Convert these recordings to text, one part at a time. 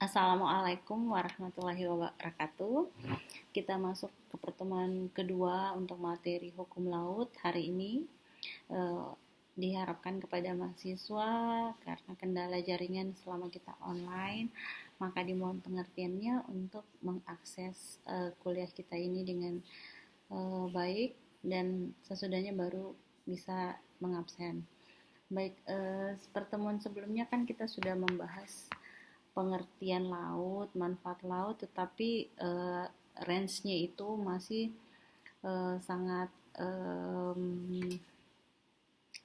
Assalamualaikum warahmatullahi wabarakatuh. Kita masuk ke pertemuan kedua untuk materi hukum laut hari ini. Eh, Diharapkan kepada mahasiswa karena kendala jaringan selama kita online, maka dimohon pengertiannya untuk mengakses kuliah kita ini dengan baik dan sesudahnya baru bisa mengabsen. Baik, pertemuan sebelumnya kan kita sudah membahas pengertian laut, manfaat laut, tetapi range-nya itu masih sangat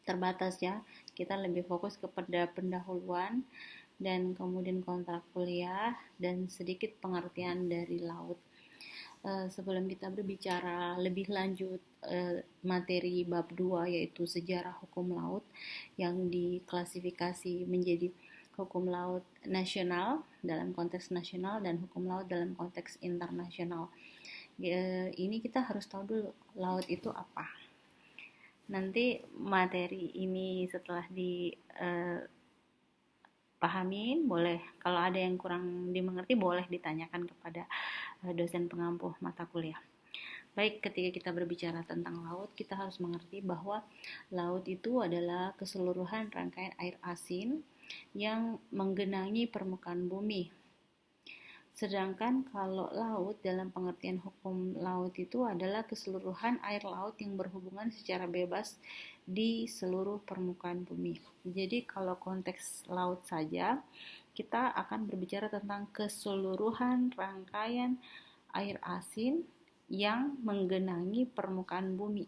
terbatas ya. Kita lebih fokus kepada pendahuluan dan kemudian kontrak kuliah dan sedikit pengertian dari laut. Sebelum kita berbicara lebih lanjut materi bab 2 yaitu sejarah hukum laut yang diklasifikasi menjadi hukum laut nasional dalam konteks nasional dan hukum laut dalam konteks internasional. Ini kita harus tahu dulu laut itu apa. Nanti materi ini setelah dipahamin, boleh kalau ada yang kurang dimengerti boleh ditanyakan kepada dosen pengampu mata kuliah. Baik, ketika kita berbicara tentang laut, kita harus mengerti bahwa laut itu adalah keseluruhan rangkaian air asin yang menggenangi permukaan bumi. Sedangkan kalau laut dalam pengertian hukum laut itu adalah keseluruhan air laut yang berhubungan secara bebas di seluruh permukaan bumi. Jadi kalau konteks laut saja, kita akan berbicara tentang keseluruhan rangkaian air asin yang menggenangi permukaan bumi.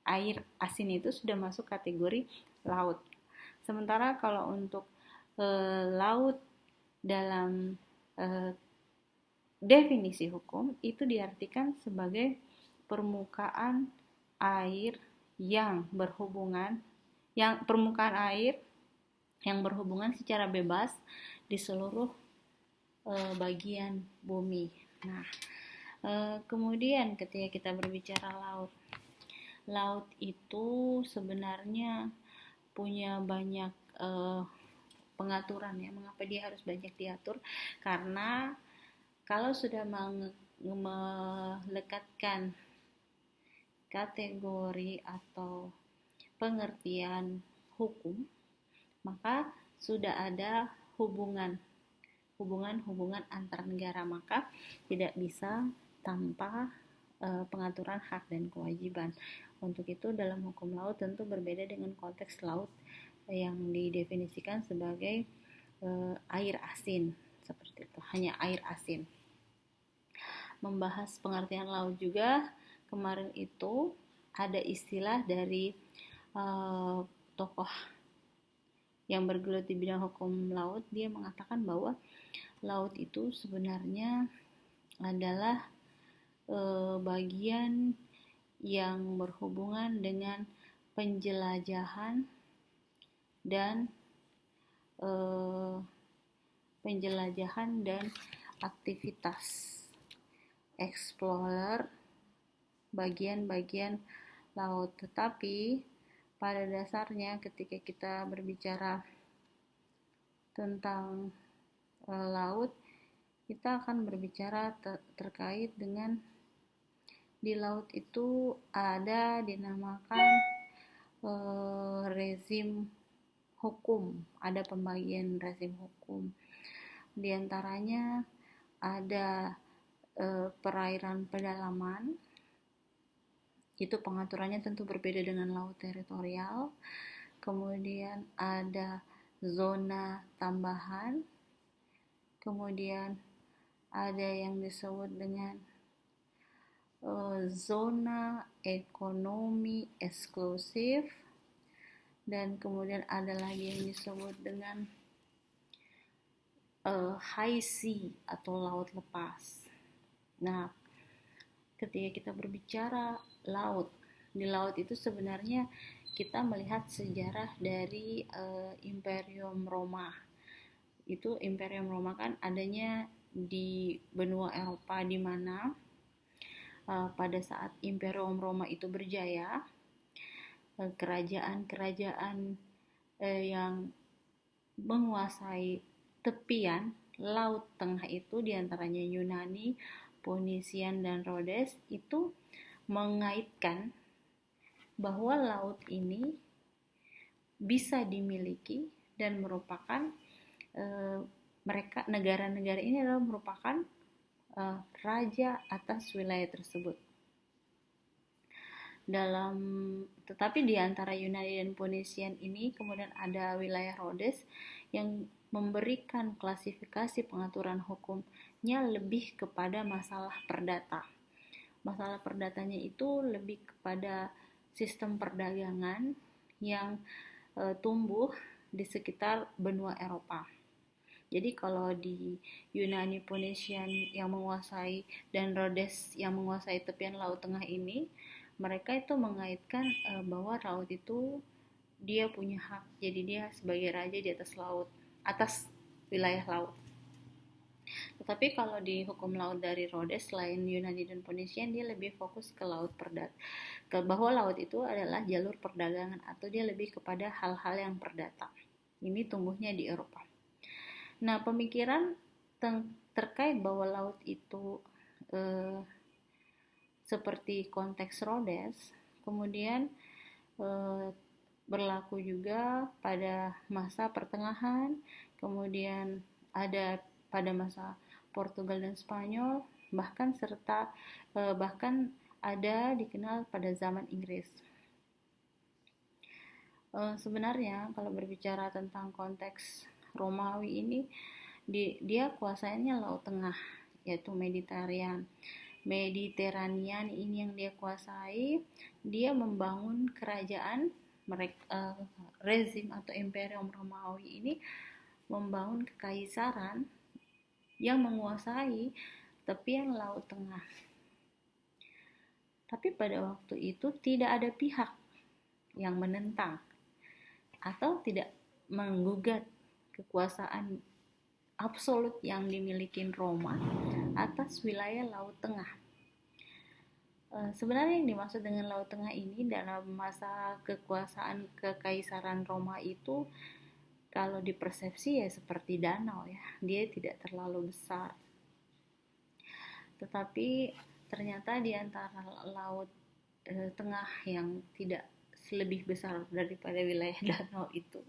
Air asin itu sudah masuk kategori laut. Sementara kalau untuk laut dalam definisi hukum itu diartikan sebagai permukaan air yang berhubungan secara bebas di seluruh bagian bumi. Nah, kemudian ketika kita berbicara laut itu sebenarnya punya banyak pengaturan ya. Mengapa dia harus banyak diatur? Karena kalau sudah melekatkan kategori atau pengertian hukum, maka sudah ada hubungan antar negara, maka tidak bisa tanpa pengaturan hak dan kewajiban. Untuk itu dalam hukum laut tentu berbeda dengan konteks laut yang didefinisikan sebagai air asin, seperti itu, hanya air asin. Membahas pengertian laut juga, kemarin itu ada istilah dari tokoh yang bergelut di bidang hukum laut. Dia mengatakan bahwa laut itu sebenarnya adalah bagian yang berhubungan dengan penjelajahan dan aktivitas explorer bagian-bagian laut. Tetapi pada dasarnya ketika kita berbicara tentang laut, kita akan berbicara terkait dengan di laut itu ada dinamakan rezim hukum, ada pembagian rezim hukum. Di antaranya ada perairan pedalaman, itu pengaturannya tentu berbeda dengan laut teritorial. Kemudian ada zona tambahan, kemudian ada yang disebut dengan zona ekonomi eksklusif, dan kemudian ada lagi yang disebut dengan high sea atau laut lepas. Nah, ketika kita berbicara laut, di laut itu sebenarnya kita melihat sejarah dari Imperium Roma. Itu Imperium Roma kan adanya di benua Eropa, di mana pada saat Imperium Roma itu berjaya, kerajaan-kerajaan yang menguasai tepian Laut Tengah itu diantaranya Yunani, Ponisian, dan Rhodes itu mengaitkan bahwa laut ini bisa dimiliki dan merupakan negara-negara ini adalah merupakan raja atas wilayah tersebut. Tetapi di antara Yunani dan Ponisian ini kemudian ada wilayah Rhodes yang memberikan klasifikasi pengaturan hukumnya lebih kepada masalah perdata. Masalah perdatanya itu lebih kepada sistem perdagangan yang tumbuh di sekitar benua Eropa. Jadi kalau di Yunani Ponesian yang menguasai dan Rhodes yang menguasai tepian Laut Tengah ini, mereka itu mengaitkan bahwa laut itu dia punya hak, jadi dia sebagai raja di atas laut, atas wilayah laut. Tetapi kalau di hukum laut dari Rhodes, selain Yunani dan Ponesian, dia lebih fokus ke laut bahwa laut itu adalah jalur perdagangan atau dia lebih kepada hal-hal yang perdata. Ini tumbuhnya di Eropa. Nah, pemikiran terkait bahwa laut itu seperti konteks Rhodes, kemudian berlaku juga pada masa pertengahan, kemudian ada pada masa Portugal dan Spanyol, bahkan ada dikenal pada zaman Inggris. Sebenarnya kalau berbicara tentang konteks Romawi ini, dia kuasanya Laut Tengah, yaitu Mediterranean ini yang dia kuasai. Dia membangun kerajaan mereka, rezim atau Imperium Romawi ini membangun kekaisaran yang menguasai tepian Laut Tengah. Tapi pada waktu itu tidak ada pihak yang menentang atau tidak menggugat kekuasaan absolut yang dimiliki Roma atas wilayah Laut Tengah. Sebenarnya yang dimaksud dengan Laut Tengah ini dalam masa kekuasaan kekaisaran Roma itu kalau dipersepsi ya seperti danau ya, dia tidak terlalu besar. Tetapi ternyata di antara Laut Tengah yang tidak lebih besar daripada wilayah danau itu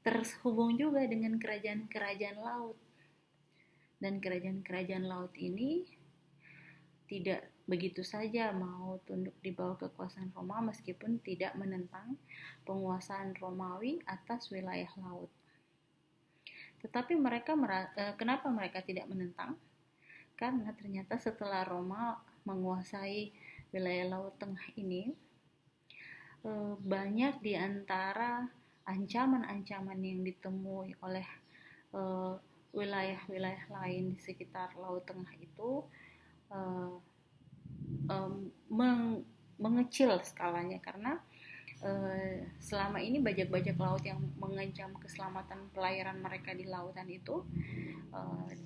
terhubung juga dengan kerajaan-kerajaan laut. Dan kerajaan-kerajaan laut ini tidak begitu saja mau tunduk di bawah kekuasaan Roma meskipun tidak menentang penguasaan Romawi atas wilayah laut. Tetapi kenapa mereka tidak menentang? Karena ternyata setelah Roma menguasai wilayah Laut Tengah ini, banyak di antara ancaman-ancaman yang ditemui oleh wilayah-wilayah lain di sekitar Laut Tengah itu mengecil skalanya, karena selama ini bajak-bajak laut yang mengancam keselamatan pelayaran mereka di lautan itu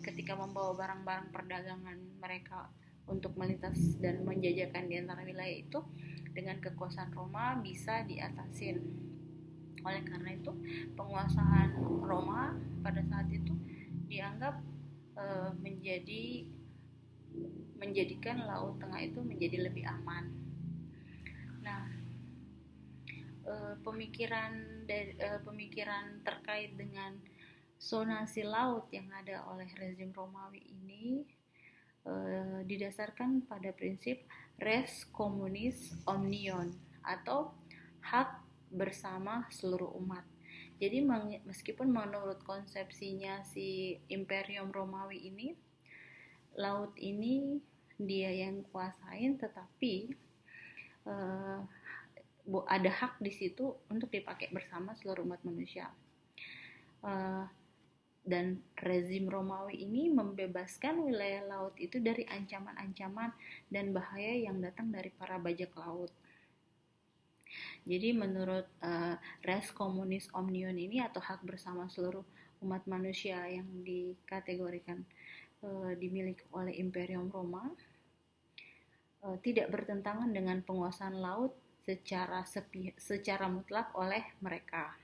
ketika membawa barang-barang perdagangan mereka untuk melintas dan menjajakan di antara wilayah itu, dengan kekuasaan Roma bisa diatasin. Oleh karena itu penguasaan Roma pada saat itu dianggap menjadikan Laut Tengah itu menjadi lebih aman. Nah, pemikiran terkait dengan zonasi laut yang ada oleh rezim Romawi ini didasarkan pada prinsip res communis omnium atau hak bersama seluruh umat. Jadi meskipun menurut konsepsinya si Imperium Romawi ini, laut ini dia yang kuasain, tetapi ada hak di situ untuk dipakai bersama seluruh umat manusia. Dan rezim Romawi ini membebaskan wilayah laut itu dari ancaman-ancaman dan bahaya yang datang dari para bajak laut. Jadi menurut res communis omnium ini atau hak bersama seluruh umat manusia yang dikategorikan dimiliki oleh Imperium Roma, tidak bertentangan dengan penguasaan laut secara mutlak oleh mereka.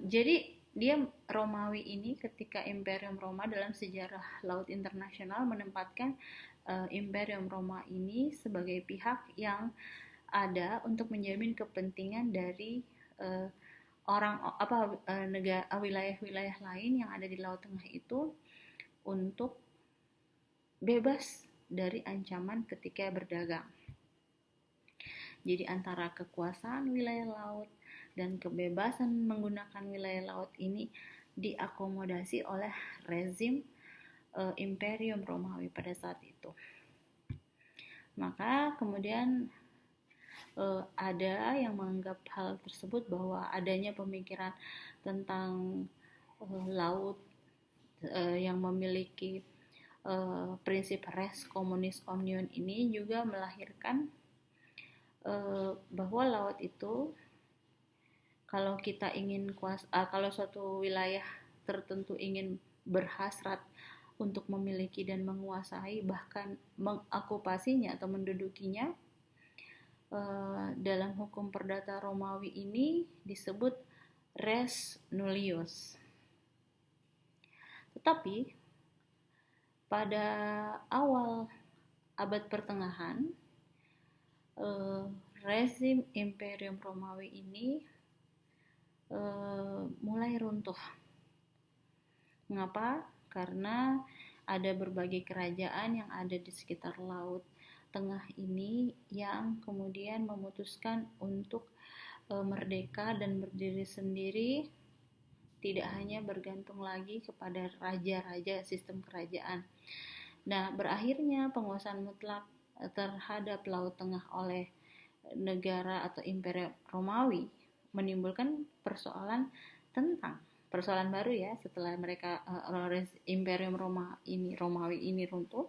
Jadi dia Romawi ini ketika Imperium Roma dalam sejarah laut internasional menempatkan Imperium Roma ini sebagai pihak yang ada untuk menjamin kepentingan dari uh, negara wilayah-wilayah lain yang ada di Laut Tengah itu untuk bebas dari ancaman ketika berdagang. Jadi antara kekuasaan wilayah laut dan kebebasan menggunakan wilayah laut ini diakomodasi oleh rezim Imperium Romawi pada saat itu. Maka kemudian ada yang menganggap hal tersebut bahwa adanya pemikiran tentang laut yang memiliki prinsip res communis omnium ini juga melahirkan bahwa laut itu kalau kita ingin kalau suatu wilayah tertentu ingin berhasrat untuk memiliki dan menguasai bahkan mengokupasinya atau mendudukinya, dalam hukum perdata Romawi ini disebut res nullius. Tetapi pada awal abad pertengahan, rezim Imperium Romawi ini mulai runtuh. Mengapa? Karena ada berbagai kerajaan yang ada di sekitar Laut Tengah ini yang kemudian memutuskan untuk merdeka dan berdiri sendiri, tidak hanya bergantung lagi kepada raja-raja sistem kerajaan. Nah, berakhirnya penguasaan mutlak terhadap Laut Tengah oleh negara atau Imperium Romawi menimbulkan persoalan baru ya setelah mereka Imperium Romawi ini runtuh.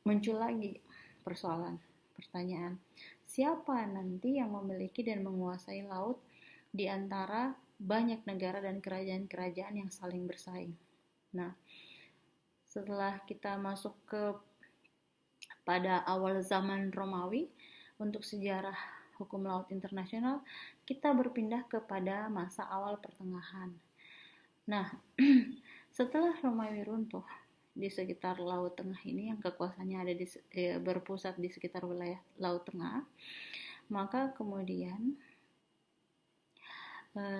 Muncul lagi pertanyaan, siapa nanti yang memiliki dan menguasai laut di antara banyak negara dan kerajaan-kerajaan yang saling bersaing. Nah, setelah kita masuk pada awal zaman Romawi, untuk sejarah hukum laut internasional, kita berpindah kepada masa awal pertengahan. Nah, setelah Romawi runtuh di sekitar Laut Tengah ini yang kekuasaannya ada berpusat di sekitar wilayah Laut Tengah, maka kemudian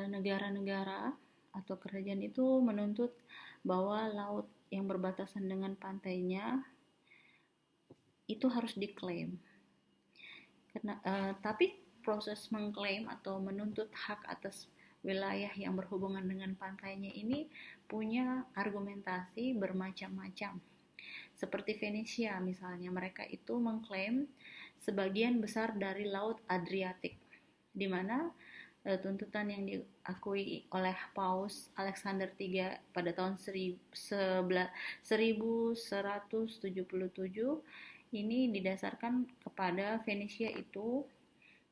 negara-negara atau kerajaan itu menuntut bahwa laut yang berbatasan dengan pantainya itu harus diklaim. Tapi proses mengklaim atau menuntut hak atas wilayah yang berhubungan dengan pantainya ini punya argumentasi bermacam-macam. Seperti Venesia misalnya, mereka itu mengklaim sebagian besar dari Laut Adriatik, di mana tuntutan yang diakui oleh Paus Alexander III pada tahun 1177 ini didasarkan kepada Venesia itu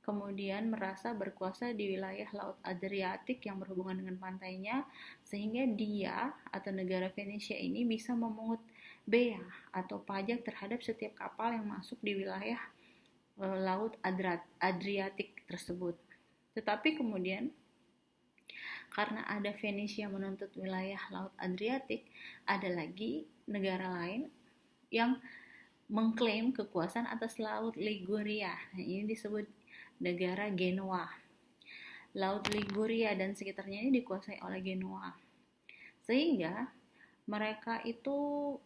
kemudian merasa berkuasa di wilayah Laut Adriatik yang berhubungan dengan pantainya, sehingga dia atau negara Venesia ini bisa memungut bea atau pajak terhadap setiap kapal yang masuk di wilayah Laut Adriatik tersebut. Tetapi kemudian karena ada Venesia menuntut wilayah Laut Adriatik, ada lagi negara lain yang mengklaim kekuasaan atas Laut Liguria. Nah, ini disebut negara Genoa. Laut Liguria dan sekitarnya ini dikuasai oleh Genoa. Sehingga mereka itu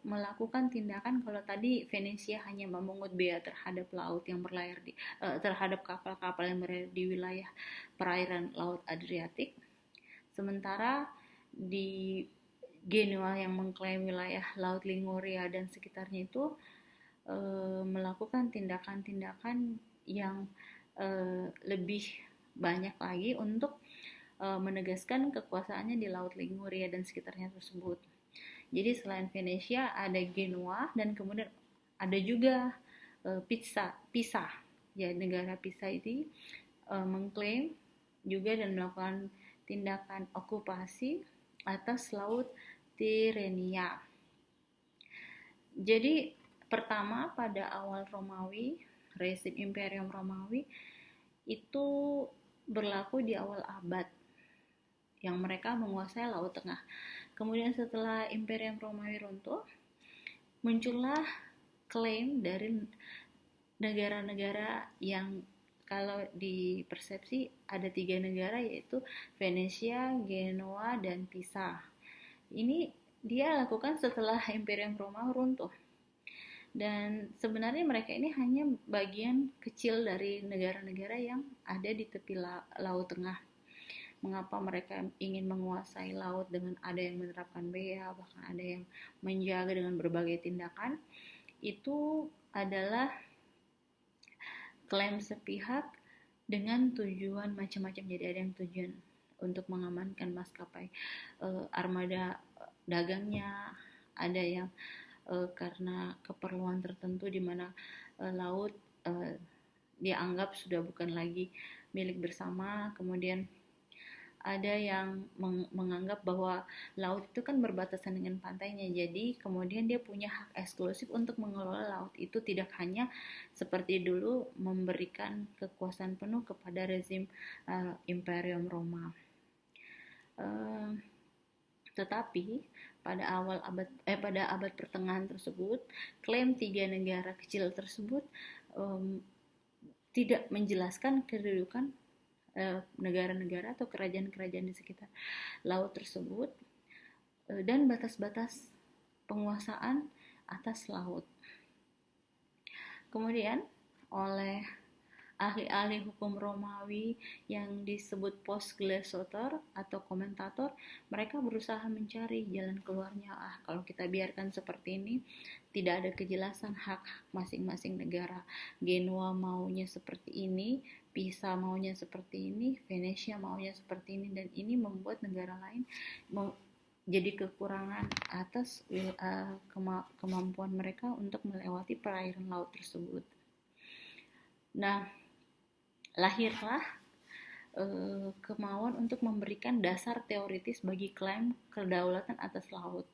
melakukan tindakan, kalau tadi Venesia hanya memungut bea terhadap laut yang berlayar terhadap kapal-kapal yang berada di wilayah perairan Laut Adriatik. Sementara di Genoa yang mengklaim wilayah Laut Liguria dan sekitarnya itu melakukan tindakan-tindakan yang lebih banyak lagi untuk menegaskan kekuasaannya di Laut Liguria dan sekitarnya tersebut. Jadi selain Venesia ada Genoa dan kemudian ada juga Pisa. Ya, negara Pisa ini mengklaim juga dan melakukan tindakan okupasi atas Laut Tirrenia. Jadi pertama pada awal Romawi, rezim Imperium Romawi itu berlaku di awal abad yang mereka menguasai Laut Tengah. Kemudian setelah Imperium Romawi runtuh, muncullah klaim dari negara-negara yang kalau di persepsi ada 3 negara, yaitu Venesia, Genoa, dan Pisa. Ini dia lakukan setelah Imperium Romawi runtuh. Dan sebenarnya mereka ini hanya bagian kecil dari negara-negara yang ada di tepi Laut Tengah. Mengapa mereka ingin menguasai laut dengan ada yang menerapkan bea, bahkan ada yang menjaga dengan berbagai tindakan, itu adalah klaim sepihak dengan tujuan macam-macam. Jadi ada yang tujuan untuk mengamankan maskapai armada dagangnya, ada yang karena keperluan tertentu di mana laut dianggap sudah bukan lagi milik bersama. Kemudian ada yang menganggap bahwa laut itu kan berbatasan dengan pantainya, jadi kemudian dia punya hak eksklusif untuk mengelola laut itu, tidak hanya seperti dulu memberikan kekuasaan penuh kepada rezim Imperium Roma. Tetapi pada abad pertengahan tersebut, klaim 3 negara kecil tersebut tidak menjelaskan kedudukan negara-negara atau kerajaan-kerajaan di sekitar laut tersebut dan batas-batas penguasaan atas laut. Kemudian oleh ahli-ahli hukum Romawi yang disebut postglossator atau komentator, mereka berusaha mencari jalan keluarnya. Kalau kita biarkan seperti ini, tidak ada kejelasan hak masing-masing negara. Genoa maunya seperti ini, Pisa maunya seperti ini, Venesia maunya seperti ini, dan ini membuat negara lain jadi kekurangan atas kemampuan mereka untuk melewati perairan laut tersebut. Nah, lahirlah kemauan untuk memberikan dasar teoritis bagi klaim kedaulatan atas laut.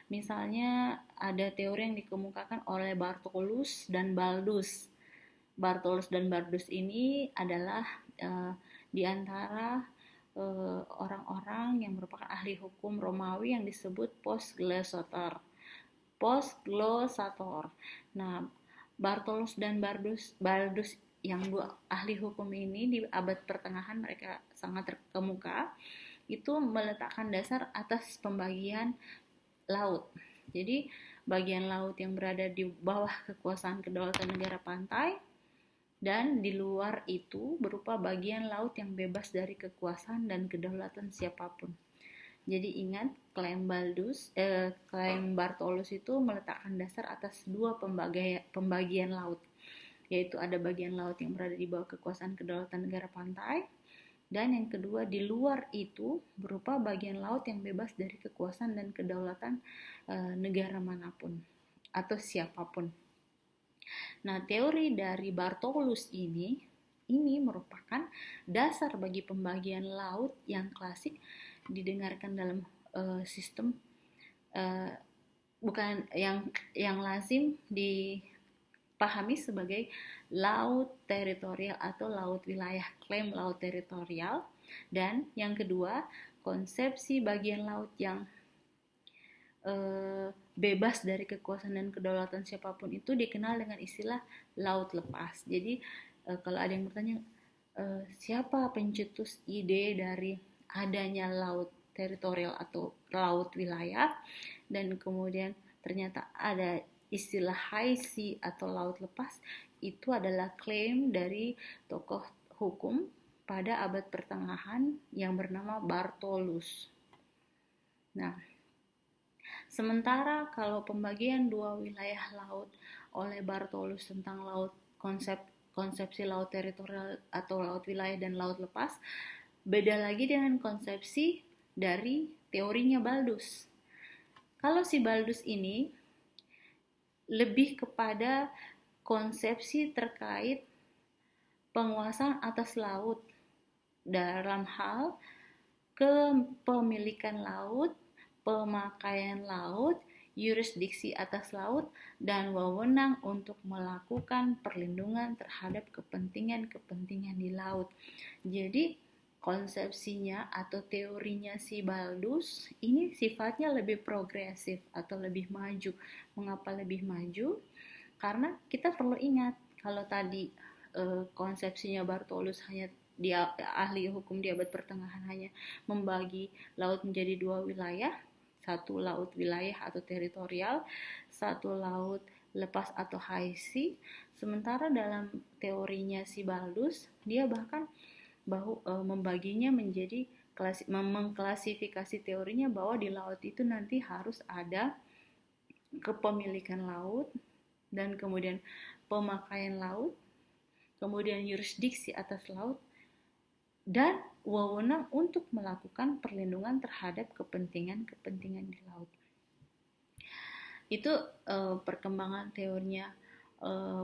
Misalnya ada teori yang dikemukakan oleh Bartolus dan Baldus. Bartolus dan Baldus ini adalah di antara orang-orang yang merupakan ahli hukum Romawi yang disebut postglossator. Nah, Bartolus dan Baldus yang 2 ahli hukum ini di abad pertengahan mereka sangat terkemuka, itu meletakkan dasar atas pembagian laut. Jadi bagian laut yang berada di bawah kekuasaan kedaulatan negara pantai, dan di luar itu berupa bagian laut yang bebas dari kekuasaan dan kedaulatan siapapun. Jadi ingat, klaim Bartolus itu meletakkan dasar atas 2 pembagian laut, yaitu ada bagian laut yang berada di bawah kekuasaan kedaulatan negara pantai, dan yang kedua di luar itu berupa bagian laut yang bebas dari kekuasaan dan kedaulatan negara manapun atau siapapun. Nah, teori dari Bartolus ini merupakan dasar bagi pembagian laut yang klasik didengarkan dalam sistem bukan yang lazim dipahami sebagai laut teritorial atau laut wilayah, klaim laut teritorial. Dan yang kedua, konsepsi bagian laut yang bebas dari kekuasaan dan kedaulatan siapapun itu dikenal dengan istilah laut lepas. Jadi kalau ada yang bertanya siapa pencetus ide dari adanya laut teritorial atau laut wilayah, dan kemudian ternyata ada istilah high sea atau laut lepas, itu adalah klaim dari tokoh hukum pada abad pertengahan yang bernama Bartolus. Nah, sementara kalau pembagian 2 wilayah laut oleh Bartolus tentang konsepsi laut teritorial atau laut wilayah dan laut lepas, beda lagi dengan konsepsi dari teorinya Baldus. Kalau si Baldus ini lebih kepada konsepsi terkait penguasaan atas laut dalam hal kepemilikan laut, pemakaian laut, yurisdiksi atas laut, dan wewenang untuk melakukan perlindungan terhadap kepentingan-kepentingan di laut. Jadi konsepsinya atau teorinya si Baldus ini sifatnya lebih progresif atau lebih maju. Mengapa lebih maju? Karena kita perlu ingat kalau tadi konsepsinya Bartolus hanya dia ahli hukum di abad pertengahan hanya membagi laut menjadi dua wilayah, satu laut wilayah atau teritorial, satu laut lepas atau high sea. Sementara dalam teorinya si Baldus dia bahkan membaginya menjadi mengklasifikasi teorinya bahwa di laut itu nanti harus ada kepemilikan laut dan kemudian pemakaian laut, kemudian yurisdiksi atas laut, dan wewenang untuk melakukan perlindungan terhadap kepentingan di laut. Itu perkembangan teorinya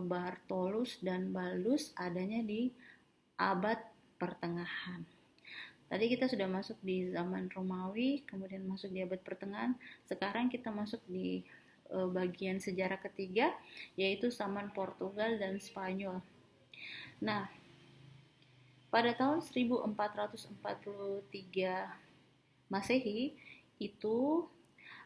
Bartolus dan Baldus adanya di abad pertengahan. Tadi kita sudah masuk di zaman Romawi, kemudian masuk di abad pertengahan. Sekarang kita masuk di bagian sejarah ketiga, yaitu zaman Portugal dan Spanyol. Nah, pada tahun 1443 Masehi itu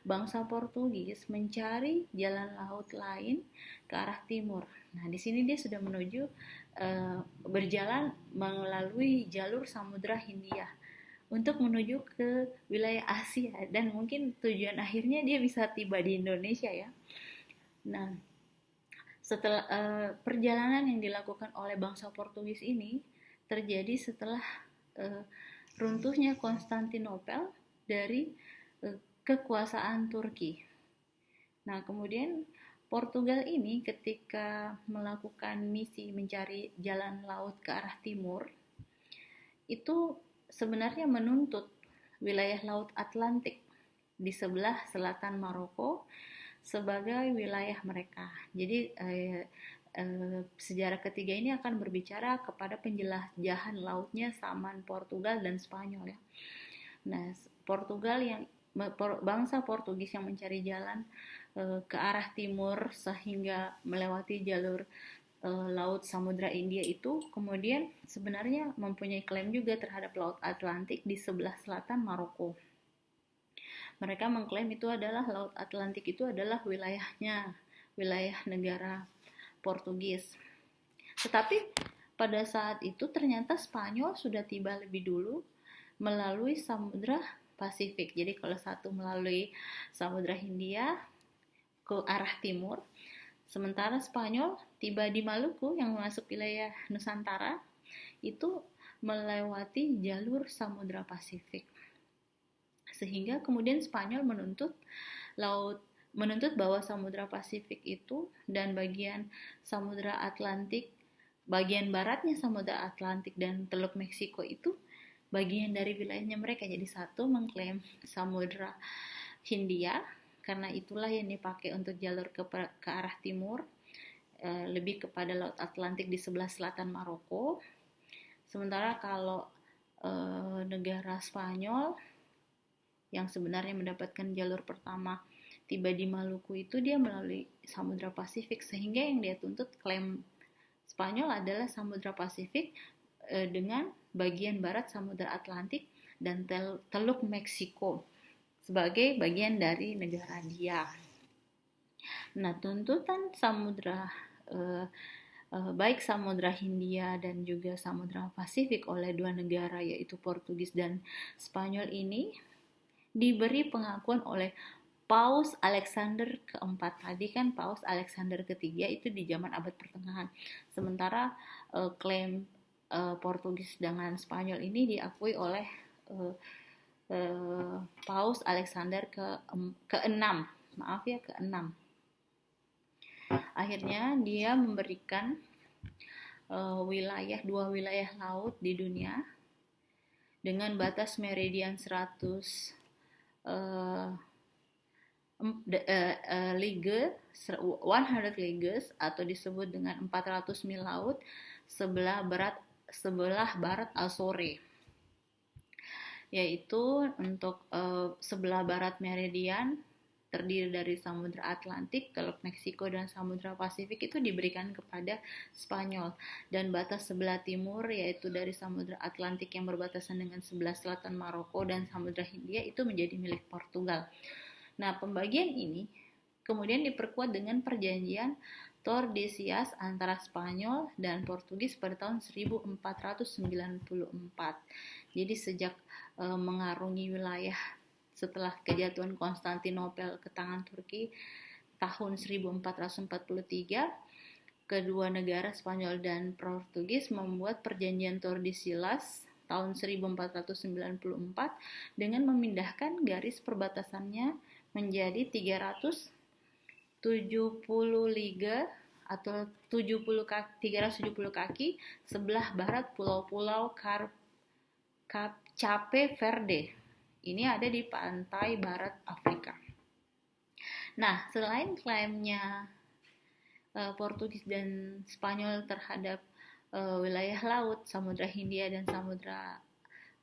bangsa Portugis mencari jalan laut lain ke arah timur. Nah, di sini dia sudah menuju berjalan melalui jalur Samudra Hindia untuk menuju ke wilayah Asia, dan mungkin tujuan akhirnya dia bisa tiba di Indonesia ya. Nah, setelah perjalanan yang dilakukan oleh bangsa Portugis ini terjadi setelah runtuhnya Konstantinopel dari kekuasaan Turki. Nah, kemudian Portugal ini ketika melakukan misi mencari jalan laut ke arah timur, itu sebenarnya menuntut wilayah Laut Atlantik di sebelah selatan Maroko sebagai wilayah mereka. Jadi sejarah ketiga ini akan berbicara kepada penjelajahan lautnya zaman Portugal dan Spanyol ya. Nah, Portugal yang bangsa Portugis yang mencari jalan ke arah timur sehingga melewati jalur Laut Samudra India itu kemudian sebenarnya mempunyai klaim juga terhadap Laut Atlantik di sebelah selatan Maroko. Mereka mengklaim itu adalah Laut Atlantik itu adalah wilayahnya, wilayah negara Portugis. Tetapi pada saat itu ternyata Spanyol sudah tiba lebih dulu melalui Samudra Pasifik. Jadi kalau satu melalui Samudra Hindia ke arah timur, sementara Spanyol tiba di Maluku yang masuk wilayah Nusantara itu melewati jalur Samudra Pasifik. Sehingga kemudian Spanyol menuntut bahwa Samudra Pasifik itu dan bagian Samudra Atlantik, bagian baratnya Samudra Atlantik dan Teluk Meksiko itu bagian dari wilayahnya mereka. Jadi satu mengklaim Samudra Hindia karena itulah yang dipakai untuk jalur ke arah timur, lebih kepada Laut Atlantik di sebelah selatan Maroko. Sementara kalau negara Spanyol yang sebenarnya mendapatkan jalur pertama tiba di Maluku itu dia melalui Samudra Pasifik, sehingga yang dia tuntut klaim Spanyol adalah Samudra Pasifik dengan bagian barat Samudra Atlantik dan Teluk Meksiko sebagai bagian dari negara dia. Nah, tuntutan samudra baik Samudra Hindia dan juga Samudra Pasifik oleh dua negara yaitu Portugis dan Spanyol ini diberi pengakuan oleh Paus Alexander keempat. Tadi kan Paus Alexander ketiga itu di zaman abad pertengahan. Sementara klaim Portugis dengan Spanyol ini diakui oleh Paus Alexander ke-6. Akhirnya dia memberikan dua wilayah laut di dunia dengan batas meridian 100 leagues atau disebut dengan 400 mil laut sebelah barat Azore, yaitu untuk sebelah barat meridian terdiri dari Samudra Atlantik, Teluk Meksiko, dan Samudra Pasifik itu diberikan kepada Spanyol. Dan batas sebelah timur yaitu dari Samudra Atlantik yang berbatasan dengan sebelah selatan Maroko dan Samudra Hindia itu menjadi milik Portugal. Nah, pembagian ini kemudian diperkuat dengan perjanjian Tordesillas antara Spanyol dan Portugis pada tahun 1494. Jadi sejak mengarungi wilayah setelah kejatuhan Konstantinopel ke tangan Turki tahun 1443, kedua negara Spanyol dan Portugis membuat perjanjian Tordesillas tahun 1494 dengan memindahkan garis perbatasannya menjadi 370 liga atau 370 kaki sebelah barat pulau-pulau Cape Verde. Ini ada di pantai barat Afrika. Nah, selain klaimnya Portugis dan Spanyol terhadap wilayah laut, Samudra Hindia dan Samudra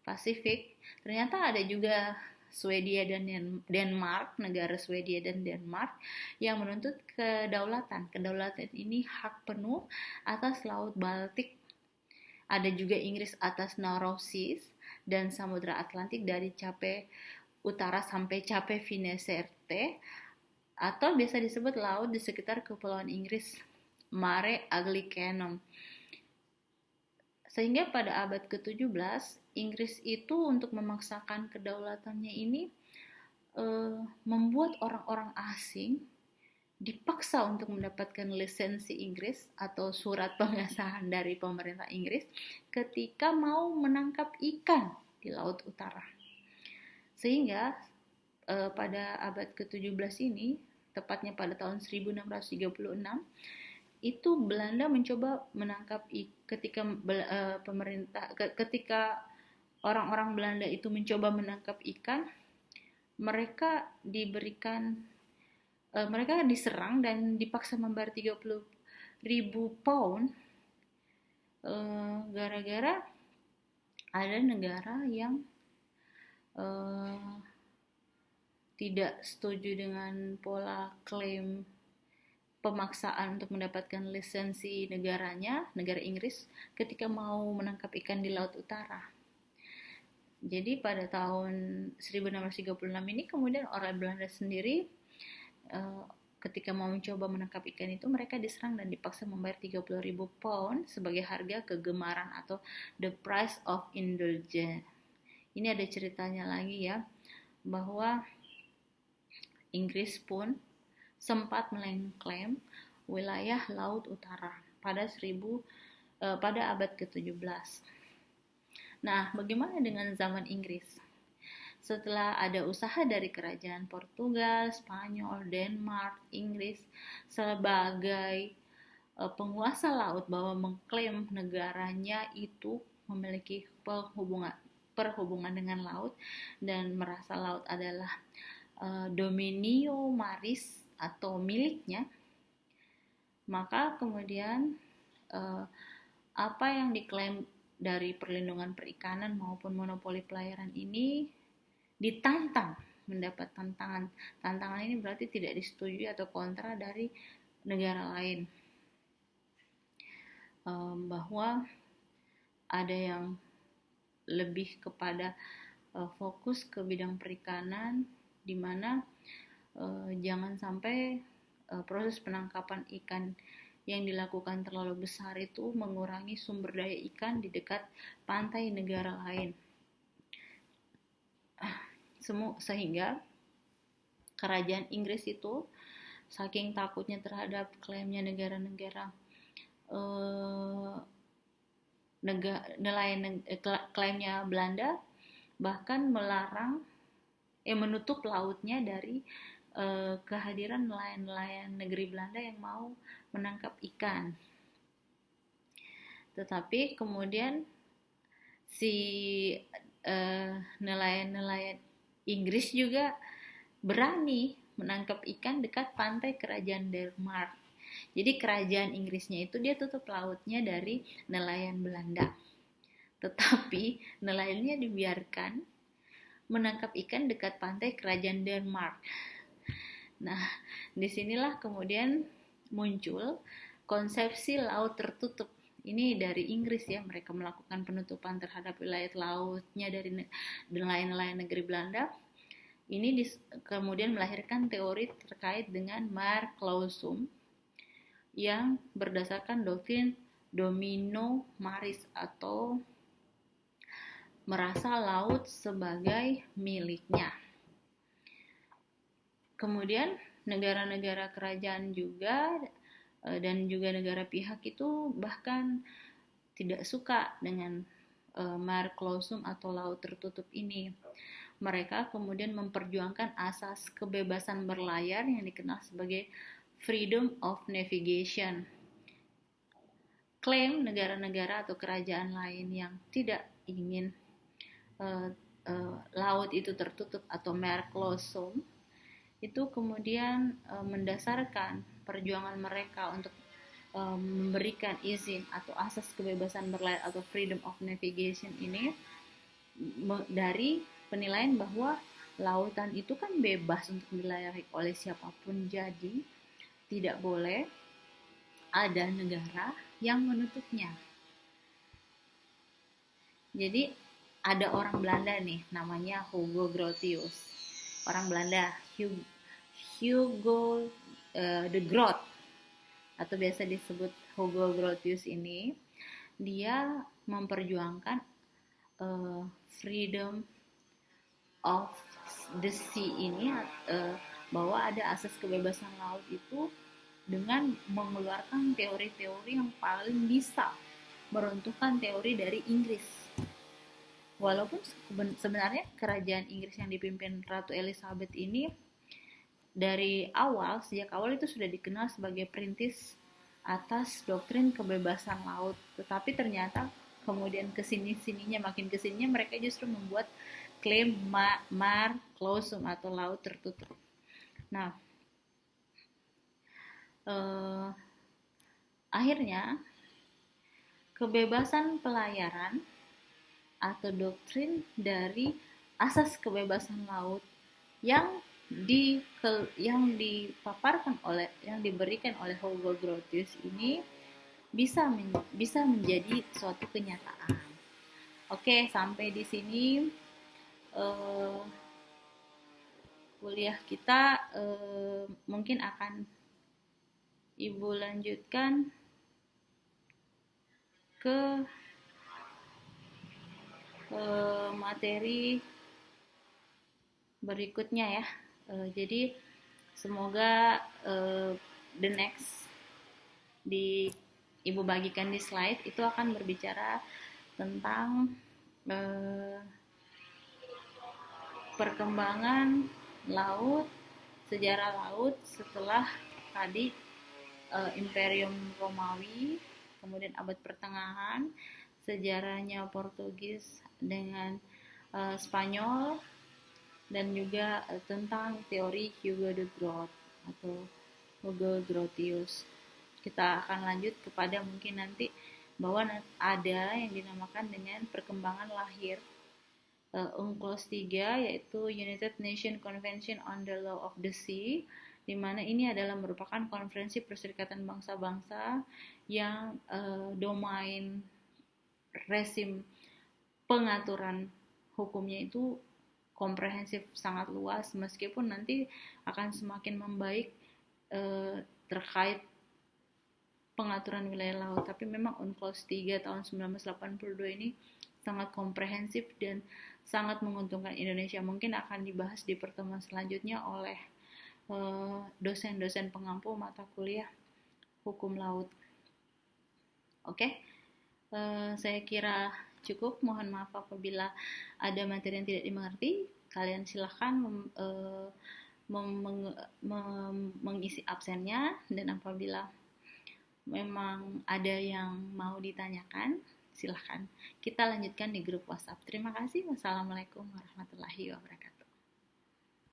Pasifik, ternyata ada juga Swedia dan Denmark, negara Swedia dan Denmark yang menuntut kedaulatan. Kedaulatan ini hak penuh atas Laut Baltik. Ada juga Inggris atas Narrow Seas dan Samudra Atlantik dari Cape Utara sampai Cape Fineserte, atau biasa disebut laut di sekitar Kepulauan Inggris, Mare Anglicanum. Sehingga pada abad ke-17, Inggris itu untuk memaksakan kedaulatannya ini membuat orang-orang asing dipaksa untuk mendapatkan lisensi Inggris atau surat pengesahan dari pemerintah Inggris ketika mau menangkap ikan di Laut Utara. Sehingga pada abad ke-17 ini, tepatnya pada tahun 1636, itu Belanda mencoba menangkap ketika orang-orang Belanda itu mencoba menangkap ikan, mereka diserang dan dipaksa membayar 30.000 pound gara-gara ada negara yang tidak setuju dengan pola klaim pemaksaan untuk mendapatkan lisensi negaranya, negara Inggris, ketika mau menangkap ikan di Laut Utara. Jadi pada tahun 1636 ini kemudian orang Belanda sendiri ketika mau mencoba menangkap ikan itu, mereka diserang dan dipaksa membayar 30.000 pound sebagai harga kegemaran atau the price of indulgence. Ini ada ceritanya lagi ya, bahwa Inggris pun sempat mengklaim wilayah Laut Utara pada abad ke-17. Nah, bagaimana dengan zaman Inggris? Setelah ada usaha dari kerajaan Portugal, Spanyol, Denmark, Inggris sebagai penguasa laut bahwa mengklaim negaranya itu memiliki perhubungan dengan laut dan merasa laut adalah dominio maris atau miliknya, maka kemudian apa yang diklaim dari perlindungan perikanan maupun monopoli pelayaran ini ditantang, mendapat tantangan. Tantangan ini berarti tidak disetujui atau kontra dari negara lain, bahwa ada yang lebih kepada fokus ke bidang perikanan, di mana jangan sampai proses penangkapan ikan yang dilakukan terlalu besar itu mengurangi sumber daya ikan di dekat pantai negara lain. Sehingga kerajaan Inggris itu saking takutnya terhadap klaimnya negara-negara klaimnya Belanda, bahkan menutup lautnya dari kehadiran nelayan-nelayan negeri Belanda yang mau menangkap ikan. Tetapi kemudian si nelayan-nelayan Inggris juga berani menangkap ikan dekat pantai kerajaan Denmark. Jadi kerajaan Inggrisnya itu dia tutup lautnya dari nelayan Belanda. Tetapi nelayannya dibiarkan menangkap ikan dekat pantai kerajaan Denmark. Nah, disinilah kemudian muncul konsepsi laut tertutup. Ini dari Inggris ya, mereka melakukan penutupan terhadap wilayah lautnya dari nelayan-nelayan negeri Belanda. Ini kemudian melahirkan teori terkait dengan mare clausum yang berdasarkan doktrin domino maris atau merasa laut sebagai miliknya. Kemudian negara-negara kerajaan juga dan juga negara pihak itu bahkan tidak suka dengan mare clausum atau laut tertutup ini. Mereka kemudian memperjuangkan asas kebebasan berlayar yang dikenal sebagai freedom of navigation. Klaim negara-negara atau kerajaan lain yang tidak ingin laut itu tertutup atau mare clausum itu kemudian mendasarkan perjuangan mereka untuk memberikan izin atau asas kebebasan berlayar atau freedom of navigation ini dari penilaian bahwa lautan itu kan bebas untuk dilayari oleh siapapun, jadi tidak boleh ada negara yang menutupnya. Jadi ada orang Belanda nih namanya Hugo Grotius. Orang Belanda, Hugo de Groot atau biasa disebut Hugo Grotius ini, dia memperjuangkan freedom of the sea ini, bahwa ada asas kebebasan laut itu dengan mengeluarkan teori-teori yang paling bisa meruntuhkan teori dari Inggris. Walaupun sebenarnya kerajaan Inggris yang dipimpin Ratu Elizabeth ini sejak awal itu sudah dikenal sebagai perintis atas doktrin kebebasan laut, tetapi ternyata kemudian makin kesininya mereka justru membuat klaim mare clausum atau laut tertutup. Nah, akhirnya kebebasan pelayaran atau doktrin dari asas kebebasan laut yang diberikan oleh Hugo Grotius ini bisa menjadi suatu kenyataan. Oke, sampai di sini kuliah kita mungkin akan Ibu lanjutkan ke materi berikutnya ya. Jadi semoga the next Ibu bagikan di slide itu akan berbicara tentang perkembangan laut, sejarah laut setelah tadi Imperium Romawi, kemudian abad pertengahan, sejarahnya Portugis dengan Spanyol, dan juga tentang teori Hugo de Groot atau Hugo Grotius. Kita akan lanjut kepada mungkin nanti bahwa ada yang dinamakan dengan perkembangan lahir UNCLOS 3, yaitu United Nations Convention on the Law of the Sea, di mana ini adalah merupakan konferensi perserikatan bangsa-bangsa yang domain rezim pengaturan hukumnya itu komprehensif, sangat luas, meskipun nanti akan semakin membaik terkait pengaturan wilayah laut, tapi memang UNCLOS 3 tahun 1982 ini sangat komprehensif dan sangat menguntungkan Indonesia. Mungkin akan dibahas di pertemuan selanjutnya oleh dosen-dosen pengampu mata kuliah hukum laut. Oke. Saya kira cukup. Mohon maaf apabila ada materi yang tidak dimengerti. Kalian silahkan mengisi absennya, dan apabila memang ada yang mau ditanyakan, silahkan kita lanjutkan di grup WhatsApp. Terima kasih. Wassalamualaikum warahmatullahi wabarakatuh.